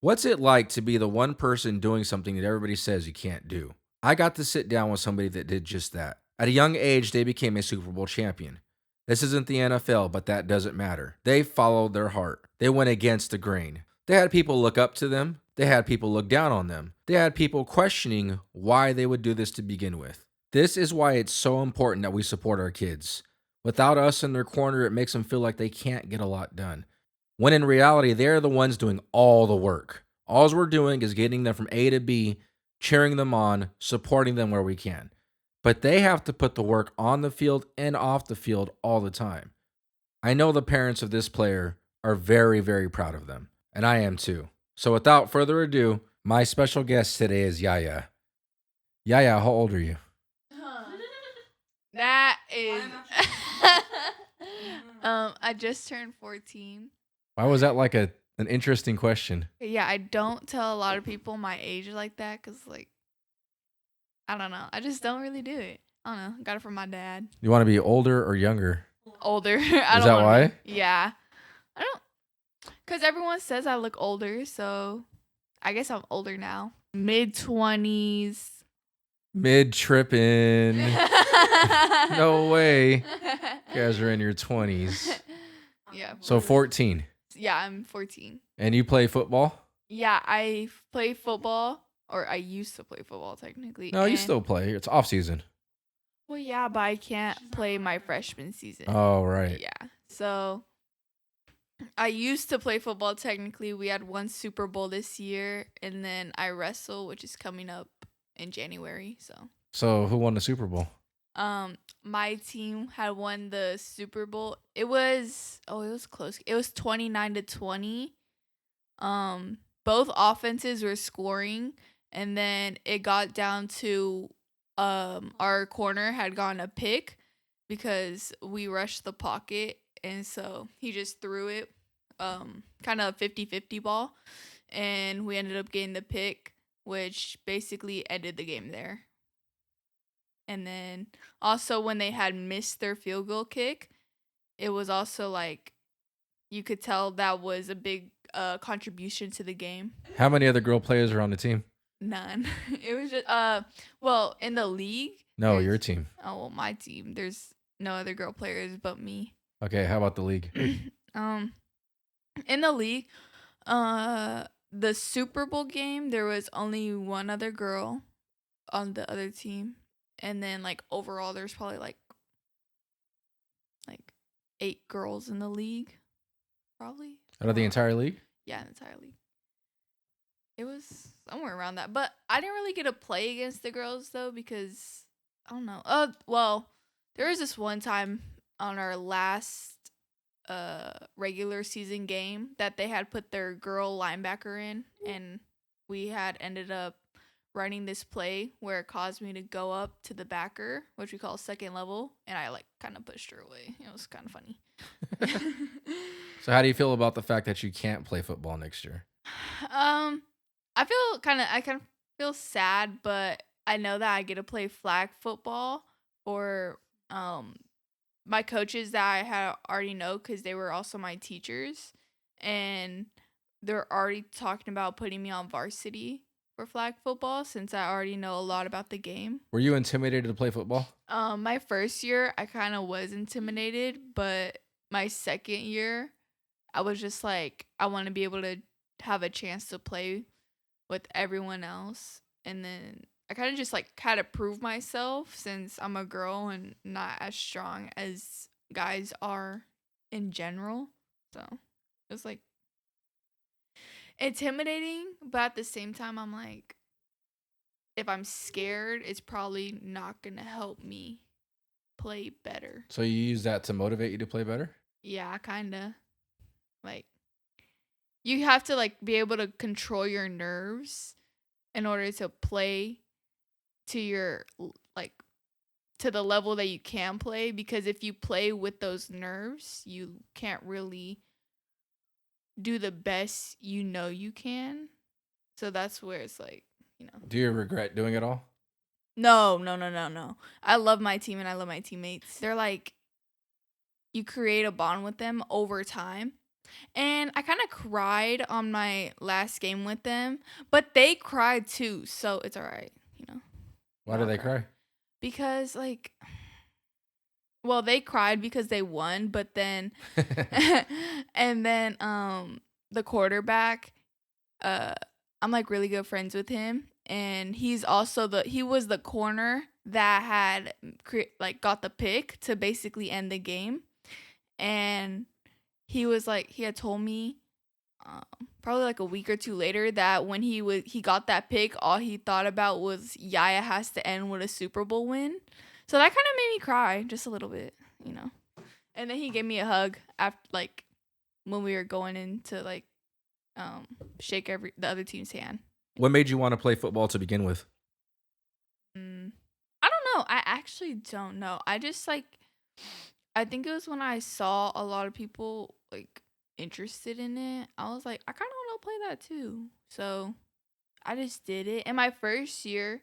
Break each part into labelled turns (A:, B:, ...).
A: What's it like to be the one person doing something that everybody says you can't do? I got to sit down with somebody that did just that. At a young age, they became a Super Bowl champion. This isn't the NFL, but that doesn't matter. They followed their heart. They went against the grain. They had people look up to them. They had people look down on them. They had people questioning why they would do this to begin with. This is why it's so important that we support our kids. Without us in their corner, it makes them feel like they can't get a lot done. When in reality, they're the ones doing all the work. All we're doing is getting them from A to B, cheering them on, supporting them where we can. But they have to put the work on the field and off the field all the time. I know the parents of this player are very, very proud of them, and I am too. So without further ado, my special guest today is Yaya. Yaya, how old are you?
B: That is. I just turned 14.
A: Why was that like an interesting question?
B: Yeah, I don't tell a lot of people my age like that because, like, I don't know. I just don't really do it. I don't know. Got it from my dad.
A: You want to be older or younger?
B: Older. I
A: Is
B: don't
A: that
B: wanna
A: why?
B: Yeah. I don't. Because everyone says I look older, so I guess I'm older now. Mid-20s.
A: Mid tripping. No way. You guys are in your 20s.
B: Yeah.
A: So 14.
B: Yeah, I'm 14.
A: And you play football?
B: Yeah, I play football, or I used to play football technically.
A: No, you still play. It's off season.
B: Well, yeah, but I can't play my freshman season.
A: Oh, right.
B: Yeah, so I used to play football technically. We had one Super Bowl this year, and then I wrestle, which is coming up in January.
A: So who won the Super Bowl?
B: My team had won the Super Bowl. It was close. It was 29-20. Both offenses were scoring, and then it got down to our corner had gotten a pick because we rushed the pocket, and so he just threw it kind of 50-50 ball, and we ended up getting the pick, which basically ended the game there. And then also when they had missed their field goal kick, it was also like you could tell that was a big contribution to the game.
A: How many other girl players are on the team?
B: None. It was just well, in the league.
A: No, your team.
B: Oh, well, my team. There's no other girl players but me.
A: Okay, how about the league?
B: In the league, the Super Bowl game, there was only one other girl on the other team, and then like overall, there's probably like 8 girls in the league, probably.
A: Out of the entire league?
B: Yeah, the entire league. It was somewhere around that, but I didn't really get to play against the girls though because I don't know. Well, there was this one time on our last regular season game that they had put their girl linebacker in, and we had ended up running this play where it caused me to go up to the backer, which we call second level, and I like kind of pushed her away. It was kind of funny.
A: So how do you feel about the fact that you can't play football next year?
B: I kind of feel sad, but I know that I get to play flag football for my coaches that I had already know because they were also my teachers, and they're already talking about putting me on varsity for flag football since I already know a lot about the game.
A: Were you intimidated to play football?
B: My first year I kind of was intimidated, but my second year I was just like, I want to be able to have a chance to play with everyone else, and then I kind of just like had to prove myself since I'm a girl and not as strong as guys are in general. So it was like intimidating, but at the same time, I'm like, if I'm scared, it's probably not gonna help me play better.
A: So you use that to motivate you to play better?
B: Yeah, kinda. Like, you have to like be able to control your nerves in order to play to your like to the level that you can play, because if you play with those nerves, you can't really do the best you can. So that's where it's like,
A: Do you regret doing it all?
B: No. I love my team and I love my teammates. They're like, you create a bond with them over time. And I kind of cried on my last game with them, but they cried too, so it's all right, you know. We
A: Why do
B: all
A: they
B: cry.
A: cry?
B: Because like well, they cried because they won, but then and then the quarterback uh I'm like really good friends with him, and he was the corner that had like got the pick to basically end the game. And he had told me um, probably like a week or two later that when he got that pick, all he thought about was Yaya has to end with a Super Bowl win. So that kind of made me cry just a little bit, you know. And then he gave me a hug after like when we were going in to like um shake the other team's hand.
A: What made you want to play football to begin with?
B: Mm, I don't know. I actually don't know. I just like I think it was when I saw a lot of people like interested in it. I was like, I kind of want to play that too. So I just did it. And my first year,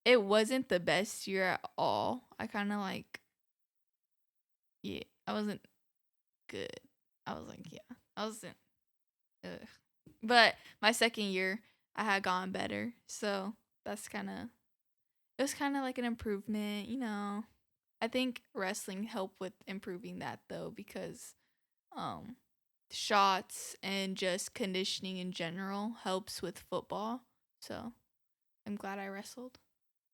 B: it wasn't the best year at all. I kind of like, yeah, I wasn't good. I was like, yeah, I wasn't. Ugh. But my second year, I had gotten better. So that's it was kind of like an improvement, you know. I think wrestling helped with improving that though, because um shots and just conditioning in general helps with football. So I'm glad I wrestled,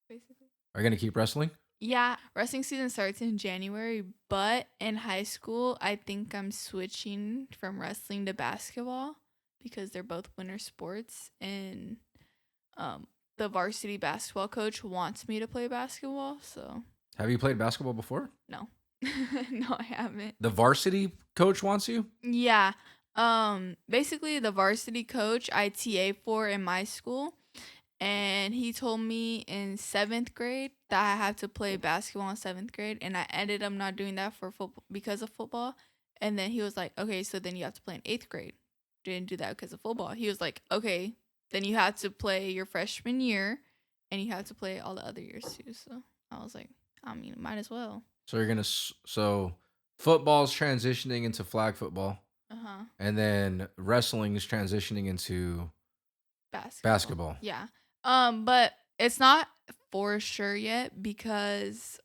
B: basically.
A: Are you gonna keep wrestling?
B: Yeah, wrestling season starts in January, but in high school, I think I'm switching from wrestling to basketball because they're both winter sports, and um the varsity basketball coach wants me to play basketball, so
A: Have you played basketball before?
B: no. No, I haven't.
A: The varsity coach wants you?
B: Yeah. Basically the varsity coach I TA for in my school, and he told me in 7th grade that I have to play basketball in 7th grade, and I ended up not doing that for football because of football. And then he was like, "Okay, so then you have to play in 8th grade." Didn't do that because of football. He was like, "Okay, then you have to play your freshman year and you have to play all the other years too." So, I was like, I mean, might as well.
A: So you're gonna so football's transitioning into flag football,
B: Uh-huh.
A: and then wrestling is transitioning into
B: Basketball.
A: basketball.
B: Yeah. But it's not for sure yet because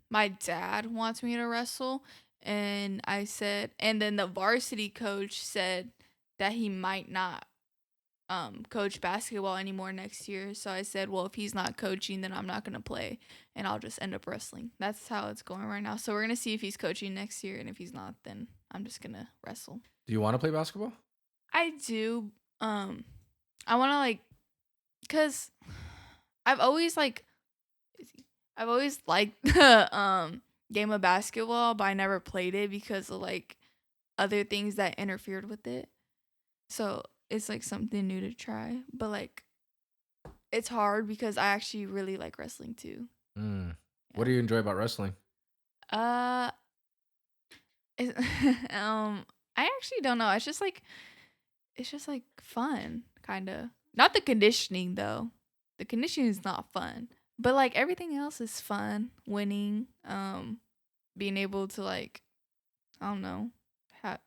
B: my dad wants me to wrestle, and I said, and then the varsity coach said that he might not coach basketball anymore next year. So I said, well, if he's not coaching, then I'm not going to play and I'll just end up wrestling. That's how it's going right now. So we're going to see if he's coaching next year, and if he's not, then I'm just going to wrestle.
A: Do you want to play basketball?
B: I do. I want to like, cause I've always like, I've always liked the game of basketball, but I never played it because of like other things that interfered with it. So it's like something new to try, but like it's hard because I actually really like wrestling too.
A: Mm.
B: Yeah.
A: What do you enjoy about wrestling?
B: Uh, it, I actually don't know. It's just like fun, kind of. Not the conditioning though. The conditioning is not fun, but like everything else is fun. Winning, being able to like, I don't know, have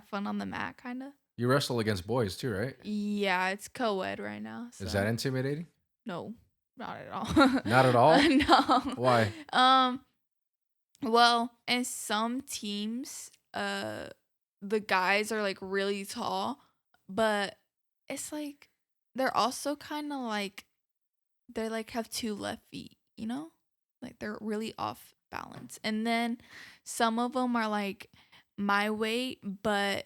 B: fun on the mat, kind of.
A: You wrestle against boys too, right?
B: Yeah, it's co-ed right now. So
A: Is that intimidating?
B: no, not at all.
A: Not at all?
B: No.
A: Why?
B: Well, in some teams, the guys are like really tall, but it's like they're also kind of like they're like have two left feet, you know? Like they're really off balance. And then some of them are like my weight, but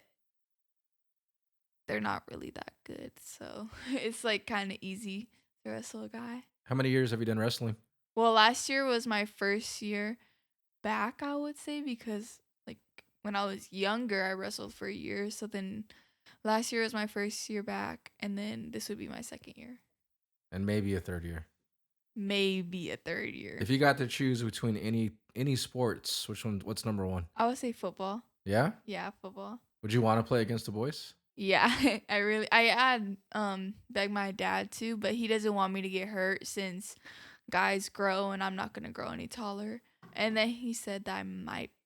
B: they're not really that good. So it's like kind of easy to wrestle a guy.
A: How many years have you done wrestling?
B: Well, last year was my first year back, I would say, because like when I was younger, I wrestled for a year. So then last year was my first year back, and then this would be my second year.
A: And maybe a third year.
B: Maybe a third year.
A: If you got to choose between any sports, what's number one?
B: I would say football.
A: Yeah?
B: Yeah, football.
A: Would you want to play against the boys?
B: Yeah, I had begged my dad to, but he doesn't want me to get hurt since guys grow and I'm not gonna grow any taller. And then he said that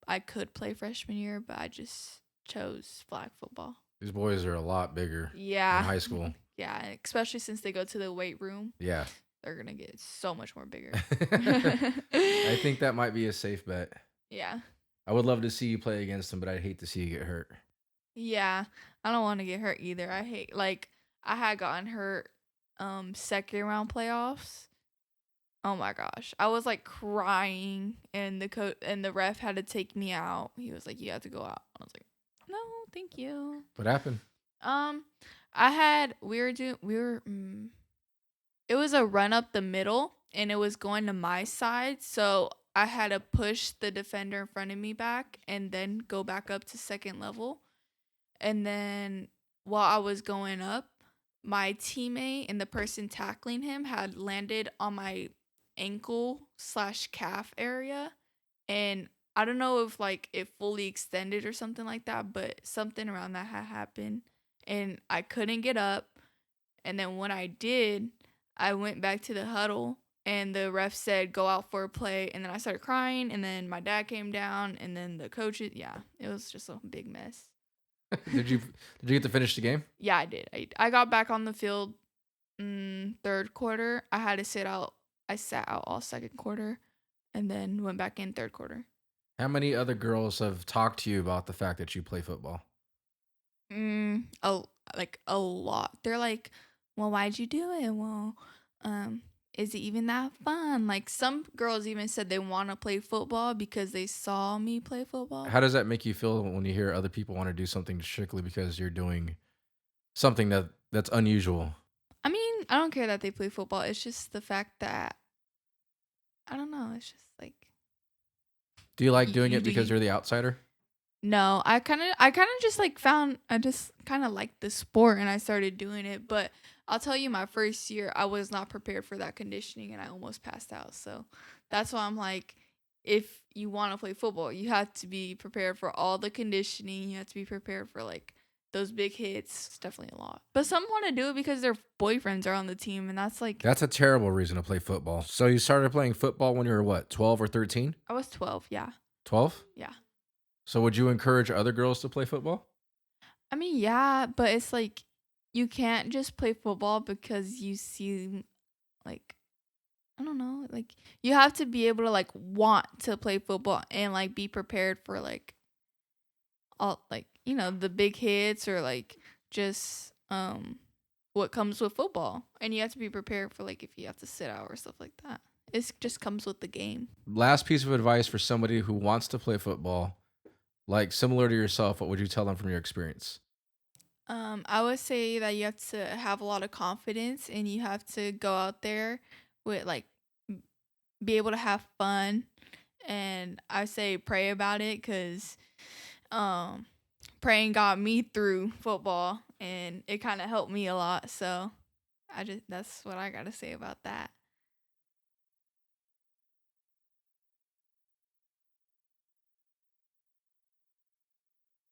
B: I could play freshman year, but I just chose flag football.
A: These boys are a lot bigger
B: Yeah.
A: in high school.
B: Yeah, especially since they go to the weight room.
A: Yeah.
B: They're going to get so much more bigger.
A: I think that might be a safe bet.
B: Yeah.
A: I would love to see you play against them, but I'd hate to see you get hurt.
B: Yeah. I don't want to get hurt either. I hate, like, I had gotten hurt second round playoffs. Oh my gosh. I was like crying and the ref had to take me out. He was like, "You have to go out." I was like, "No, thank you."
A: What happened?
B: It was a run up the middle and it was going to my side, so I had to push the defender in front of me back and then go back up to second level. And then while I was going up, my teammate and the person tackling him had landed on my ankle/calf area, and I don't know if like it fully extended or something like that, but something around that had happened, and I couldn't get up. And then when I did, I went back to the huddle and the ref said go out for a play, and then I started crying, and then my dad came down, and then the coaches, yeah, it was just a big mess.
A: Did you get to finish the game?
B: Yeah, I did. I got back on the field third quarter. I had to sit out. I sat out all second quarter and then went back in third quarter.
A: How many other girls have talked to you about the fact that you play football?
B: Like a lot. They're like, "Well, why'd you do it? Well, is it even that fun?" Like some girls even said they want to play football because they saw me play football.
A: How does that make you feel when you hear other people want to do something strictly because you're doing something that's unusual?
B: I mean, I don't care that they play football. It's just the fact that I don't know. It's just like,
A: Do you like doing
B: you
A: it
B: do
A: because
B: you.
A: you're the outsider?
B: No, I kind of just like I just kind of liked the sport and I started doing it. But I'll tell you, my first year, I was not prepared for that conditioning and I almost passed out. So that's why I'm like, if you want to play football, you have to be prepared for all the conditioning. You have to be prepared for like those big hits. It's definitely a lot. But some want to do it because their boyfriends are on the team, and that's like,
A: That's a terrible reason to play football. So you started playing football when you were what, 12 or 13?
B: I was 12. Yeah.
A: 12?
B: Yeah.
A: So would you encourage other girls to play football?
B: I mean, yeah, but it's like you can't just play football because you see, like, I don't know, like you have to be able to like want to play football and like be prepared for like all like the big hits or like just what comes with football, and you have to be prepared for like if you have to sit out or stuff like that. It just comes with the game.
A: Last piece of advice for somebody who wants to play football, like similar to yourself, what would you tell them from your experience?
B: I would say that you have to have a lot of confidence and you have to go out there with like be able to have fun, and I say pray about it because um praying got me through football and it kind of helped me a lot. So that's what I got to say about that.